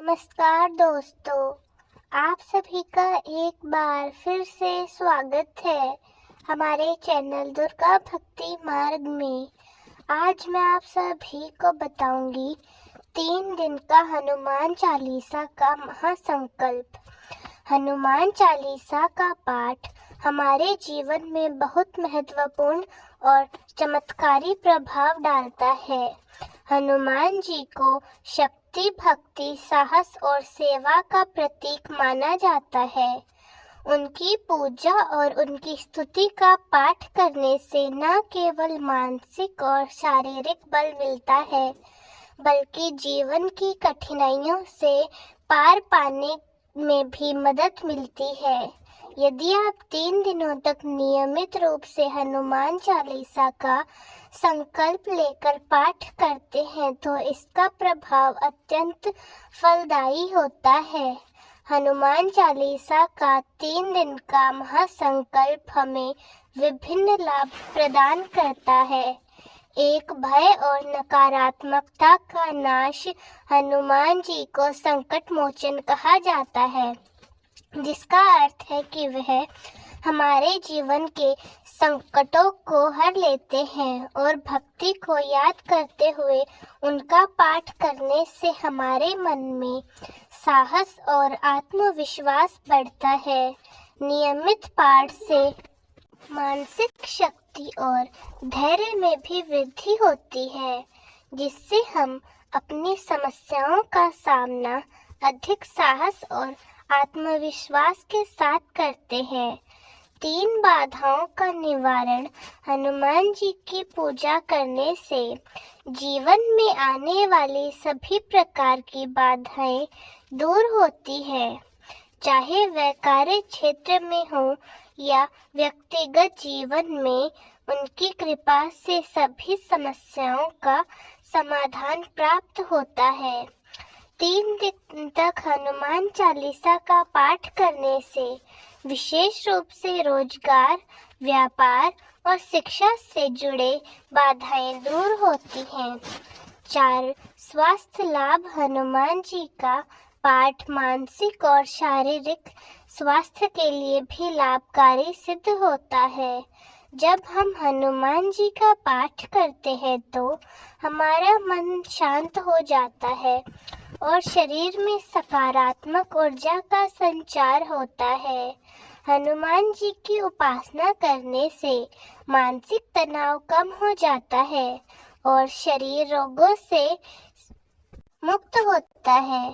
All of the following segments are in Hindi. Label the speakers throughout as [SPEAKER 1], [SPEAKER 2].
[SPEAKER 1] नमस्कार दोस्तों, आप सभी का एक बार फिर से स्वागत है हमारे चैनल दुर्गा भक्ति मार्ग में। आज मैं आप सभी को बताऊंगी 3 दिन का हनुमान चालीसा का महासंकल्प। हनुमान चालीसा का पाठ हमारे जीवन में बहुत महत्वपूर्ण और चमत्कारी प्रभाव डालता है। हनुमान जी को शक्ति, भक्ति, साहस और सेवा का प्रतीक माना जाता है। उनकी पूजा और उनकी स्तुति का पाठ करने से न केवल मानसिक और शारीरिक बल मिलता है, बल्कि जीवन की कठिनाइयों से पार पाने में भी मदद मिलती है। यदि आप 3 दिनों तक नियमित रूप से हनुमान चालीसा का संकल्प लेकर पाठ करते हैं तो इसका प्रभाव अत्यंत फलदायी होता है। हनुमान चालीसा का 3 दिन का महासंकल्प हमें विभिन्न लाभ प्रदान करता है। एक, भय और नकारात्मकता का नाश। हनुमान जी को संकट मोचन कहा जाता है, जिसका अर्थ है कि वह हमारे जीवन के संकटों को हर लेते हैं और भक्ति को याद करते हुए उनका पाठ करने से हमारे मन में साहस और आत्मविश्वास बढ़ता है। नियमित पाठ से मानसिक शक्ति और धैर्य में भी वृद्धि होती है, जिससे हम अपनी समस्याओं का सामना अधिक साहस और आत्मविश्वास के साथ करते हैं। 3 बाधाओं का निवारण। हनुमान जी की पूजा करने से जीवन में आने वाली सभी प्रकार की बाधाएं दूर होती है, चाहे वह कार्य क्षेत्र में हो या व्यक्तिगत जीवन में। उनकी कृपा से सभी समस्याओं का समाधान प्राप्त होता है। 3 दिन तक हनुमान चालीसा का पाठ करने से विशेष रूप से रोजगार, व्यापार और शिक्षा से जुड़े बाधाएं दूर होती हैं। 4, स्वास्थ्य लाभ। हनुमान जी का पाठ मानसिक और शारीरिक स्वास्थ्य के लिए भी लाभकारी सिद्ध होता है। जब हम हनुमान जी का पाठ करते हैं तो हमारा मन शांत हो जाता है और शरीर में सकारात्मक ऊर्जा का संचार होता है। हनुमान जी की उपासना करने से मानसिक तनाव कम हो जाता है और शरीर रोगों से मुक्त होता है।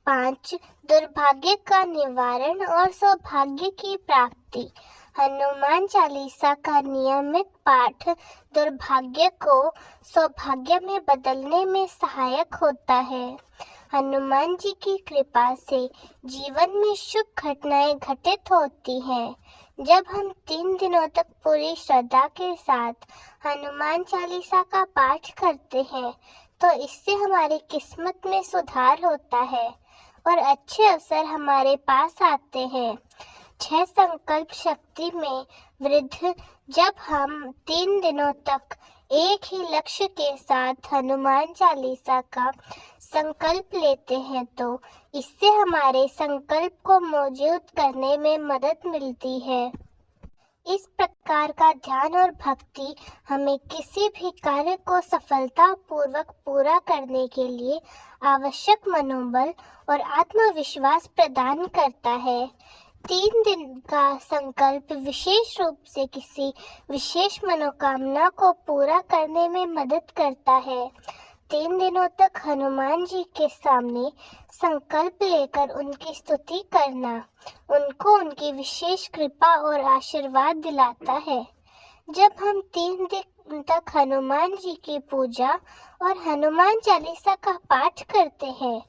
[SPEAKER 1] 5, दुर्भाग्य का निवारण और सौभाग्य की प्राप्ति। हनुमान चालीसा का नियमित पाठ दुर्भाग्य को सौभाग्य में बदलने में सहायक होता है। हनुमान जी की कृपा से जीवन में शुभ घटनाएं घटित होती हैं। जब हम 3 दिनों तक पूरी श्रद्धा के साथ हनुमान चालीसा का पाठ करते हैं तो इससे हमारी किस्मत में सुधार होता है और अच्छे अवसर हमारे पास आते हैं। 6, संकल्प शक्ति में वृद्धि। जब हम 3 दिनों तक एक ही लक्ष्य के साथ हनुमान चालीसा का संकल्प लेते हैं तो इससे हमारे संकल्प को मौजूद करने में मदद मिलती है। इस प्रकार का ध्यान और भक्ति हमें किसी भी कार्य को सफलतापूर्वक पूरा करने के लिए आवश्यक मनोबल और आत्मविश्वास प्रदान करता है। 3 दिन का संकल्प विशेष रूप से किसी विशेष मनोकामना को पूरा करने में मदद करता है। 3 दिनों तक हनुमान जी के सामने संकल्प लेकर उनकी स्तुति करना उनको उनकी विशेष कृपा और आशीर्वाद दिलाता है। जब हम 3 दिन तक हनुमान जी की पूजा और हनुमान चालीसा का पाठ करते हैं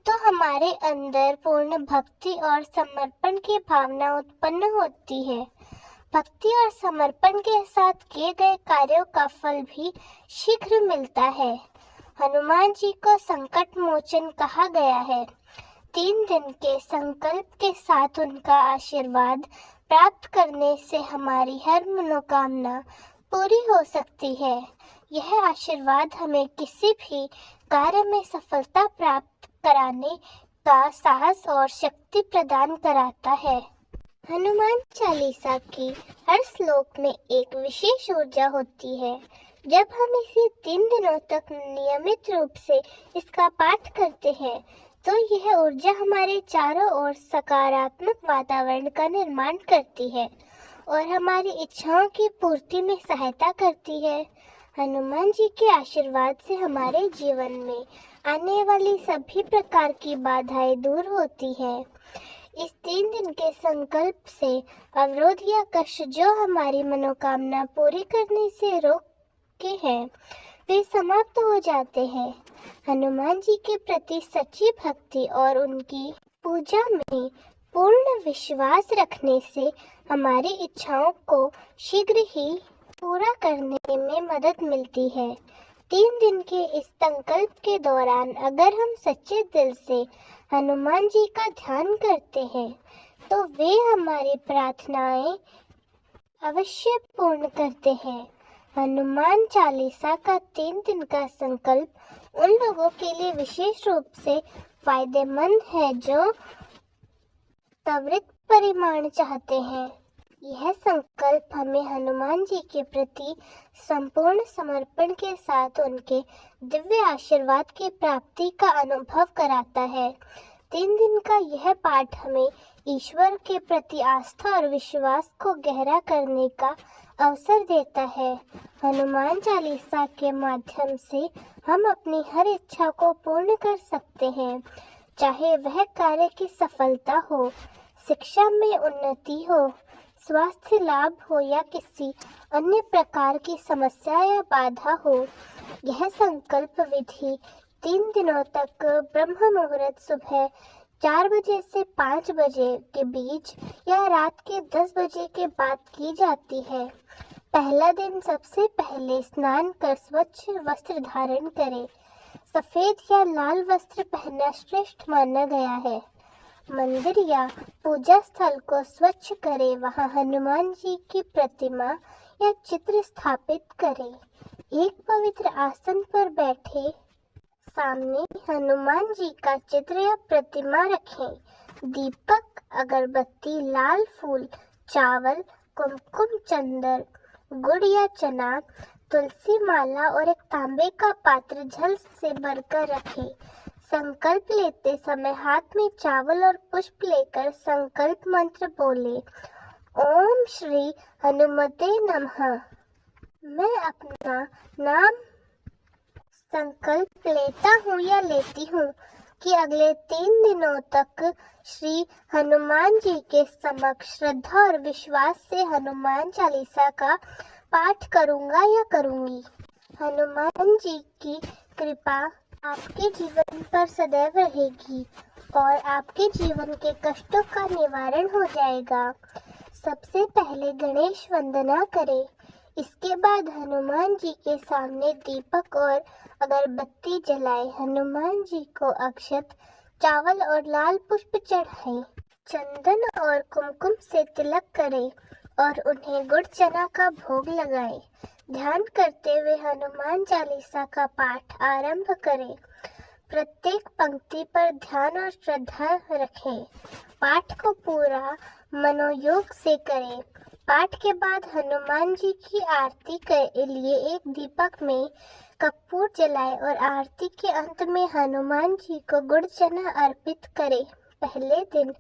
[SPEAKER 1] तो हमारे अंदर पूर्ण भक्ति और समर्पण की भावना उत्पन्न होती है। भक्ति और समर्पण के साथ किए गए कार्यों का फल भी शीघ्र मिलता है। हनुमान जी को संकट मोचन कहा गया है। 3 दिन के संकल्प के साथ उनका आशीर्वाद प्राप्त करने से हमारी हर मनोकामना पूरी हो सकती है। यह आशीर्वाद हमें किसी भी कार्य में सफलता प्राप्त कराने का साहस और शक्ति प्रदान कराता है। हनुमान चालीसा की हर श्लोक में एक विशेष ऊर्जा होती है। जब हम इसे 3 दिनों तक नियमित रूप से इसका पाठ करते हैं तो यह ऊर्जा हमारे चारों ओर सकारात्मक वातावरण का निर्माण करती है और हमारी इच्छाओं की पूर्ति में सहायता करती है। हनुमान जी के आशीर्वाद से हमारे जीवन में आने वाली सभी प्रकार की बाधाएं दूर होती है। इस 3 दिन के संकल्प से अवरोध या कष्ट जो हमारी मनोकामना पूरी करने से रोके हैं वे समाप्त हो जाते हैं। हनुमान जी के प्रति सच्ची भक्ति और उनकी पूजा में पूर्ण विश्वास रखने से हमारी इच्छाओं को शीघ्र ही पूरा करने में मदद मिलती है। 3 दिन के इस संकल्प के दौरान अगर हम सच्चे दिल से हनुमान जी का ध्यान करते हैं तो वे हमारी प्रार्थनाएं अवश्य पूर्ण करते हैं। हनुमान चालीसा का 3 दिन का संकल्प उन लोगों के लिए विशेष रूप से फायदेमंद है जो त्वरित परिणाम चाहते हैं। यह संकल्प हमें हनुमान जी के प्रति संपूर्ण समर्पण के साथ उनके दिव्य आशीर्वाद की प्राप्ति का अनुभव कराता है। 3 दिन का यह पाठ हमें ईश्वर के प्रति आस्था और विश्वास को गहरा करने का अवसर देता है। हनुमान चालीसा के माध्यम से हम अपनी हर इच्छा को पूर्ण कर सकते हैं, चाहे वह कार्य की सफलता हो, शिक्षा में उन्नति हो, स्वास्थ्य लाभ हो या किसी अन्य प्रकार की समस्या या बाधा हो। यह संकल्प विधि 3 दिनों तक ब्रह्म मुहूर्त सुबह 4 बजे से 5 बजे के बीच या रात के 10 बजे के बाद की जाती है। पहला दिन सबसे पहले स्नान कर स्वच्छ वस्त्र धारण करें। सफेद या लाल वस्त्र पहनना श्रेष्ठ माना गया है। मंदिर या पूजा स्थल को स्वच्छ करें। वहां हनुमान जी की प्रतिमा या चित्र स्थापित करें। एक पवित्र आसन पर बैठे सामने हनुमान जी का चित्र या प्रतिमा रखें। दीपक, अगरबत्ती, लाल फूल, चावल, कुमकुम, चंदन, गुड़ या चना, तुलसी माला और एक तांबे का पात्र जल से भरकर रखें। संकल्प लेते समय हाथ में चावल और पुष्प लेकर संकल्प मंत्र बोले, ओम श्री हनुमते नमः। मैं अपना नाम संकल्प लेता हूँ या लेती हूँ कि अगले 3 दिनों तक श्री हनुमान जी के समक्ष श्रद्धा और विश्वास से हनुमान चालीसा का पाठ करूँगा या करूँगी। हनुमान जी की कृपा आपके जीवन पर सदैव रहेगी और आपके जीवन के कष्टों का निवारण हो जाएगा। सबसे पहले गणेश वंदना करें। इसके बाद हनुमान जी के सामने दीपक और अगरबत्ती जलाएं। हनुमान जी को अक्षत, चावल और लाल पुष्प चढ़ाएं। चंदन और कुमकुम से तिलक करें और उन्हें गुड़ चना का भोग लगाएं। ध्यान करते हुए हनुमान चालीसा का पाठ आरंभ करें। प्रत्येक पंक्ति पर ध्यान और श्रद्धा रखें। पाठ को पूरा मनोयोग से करें। पाठ के बाद हनुमान जी की आरती के लिए एक दीपक में कपूर जलाएं और आरती के अंत में हनुमान जी को गुड़ चना अर्पित करें। पहले दिन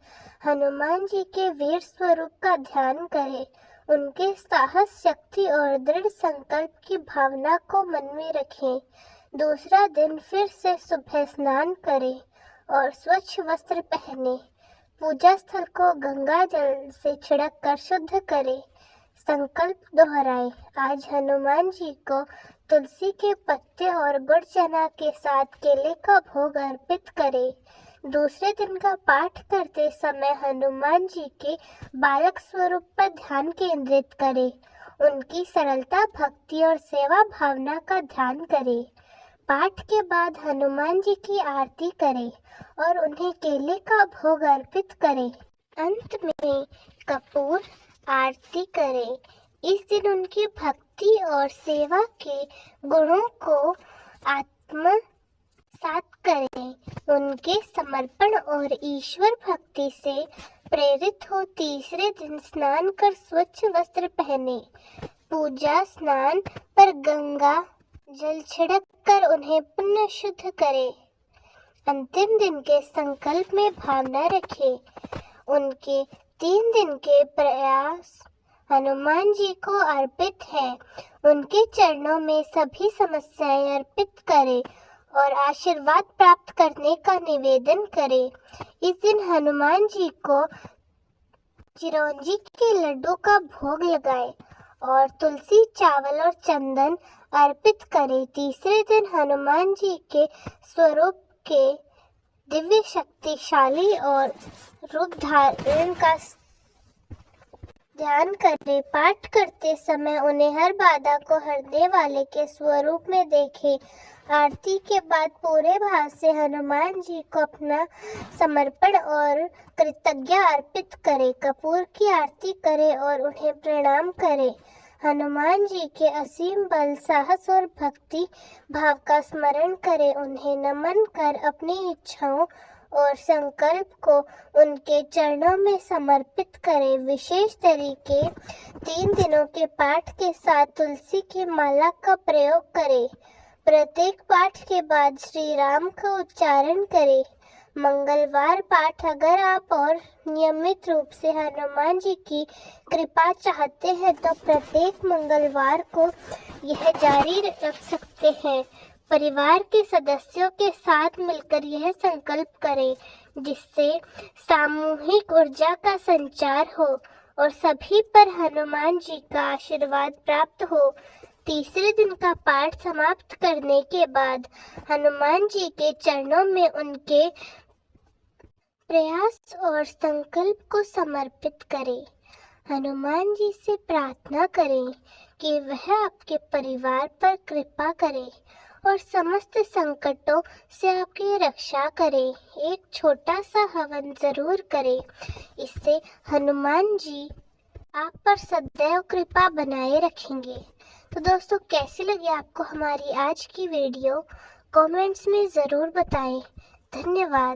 [SPEAKER 1] हनुमान जी के वीर स्वरूप का ध्यान करें। उनके साहस, शक्ति और दृढ़ संकल्प की भावना को मन में रखें। दूसरा दिन फिर से सुबह स्नान करें और स्वच्छ वस्त्र पहने। पूजा स्थल को गंगा जल से छिड़क कर शुद्ध करें। संकल्प दोहराएं। आज हनुमान जी को तुलसी के पत्ते और गुड़ चना के साथ केले का भोग अर्पित करें। दूसरे दिन का पाठ करते समय हनुमान जी के बालक स्वरूप पर ध्यान केंद्रित करें। उनकी सरलता, भक्ति और सेवा भावना का ध्यान करें। पाठ के बाद हनुमान जी की आरती करें और उन्हें केले का भोग अर्पित करें। अंत में कपूर आरती करें। इस दिन उनकी भक्ति और सेवा के गुणों को आत्मसात करें। उनके समर्पण और ईश्वर भक्ति से प्रेरित हो तीसरे दिन स्नान कर स्वच्छ वस्त्र पहने। पूजा स्नान पर गंगा जल छिड़क कर उन्हें पुण्य शुद्ध करे। अंतिम दिन के संकल्प में भावना रखे। उनके 3 दिन के प्रयास हनुमान जी को अर्पित है। उनके चरणों में सभी समस्याएं अर्पित करें और आशीर्वाद प्राप्त करने का निवेदन करें। इस दिन हनुमान जी को चिरौंजी के लड्डू का भोग लगाएं और तुलसी, चावल और चंदन अर्पित करें। तीसरे दिन हनुमान जी के स्वरूप के दिव्य, शक्तिशाली और रूप धारण का ध्यान करें। पाठ करते समय उन्हें हर बाधा को हरने वाले के स्वरूप में देखें। आरती के बाद पूरे भाव से हनुमान जी को अपना समर्पण और कृतज्ञता अर्पित करें। कपूर की आरती करें और उन्हें प्रणाम करें। हनुमान जी के असीम बल, साहस और भक्ति भाव का स्मरण करें। उन्हें नमन कर अपनी इच्छाओं और संकल्प को उनके चरणों में समर्पित करें। विशेष तरीके 3 दिनों के पाठ के साथ तुलसी की माला का प्रयोग करें। प्रत्येक पाठ के बाद श्री राम का उच्चारण करें। मंगलवार पाठ अगर आप और नियमित रूप से हनुमान जी की कृपा चाहते हैं तो प्रत्येक मंगलवार को यह जारी रख सकते हैं। परिवार के सदस्यों के साथ मिलकर यह संकल्प करें जिससे सामूहिक ऊर्जा का संचार हो और सभी पर हनुमान जी का आशीर्वाद प्राप्त हो। तीसरे दिन का पाठ समाप्त करने के बाद हनुमान जी के चरणों में उनके प्रयास और संकल्प को समर्पित करें। हनुमान जी से प्रार्थना करें कि वह आपके परिवार पर कृपा करें और समस्त संकटों से आपकी रक्षा करें। एक छोटा सा हवन जरूर करें। इससे हनुमान जी आप पर सदैव कृपा बनाए रखेंगे। तो दोस्तों, कैसी लगी आपको हमारी आज की वीडियो? कमेंट्स में ज़रूर बताएं। धन्यवाद।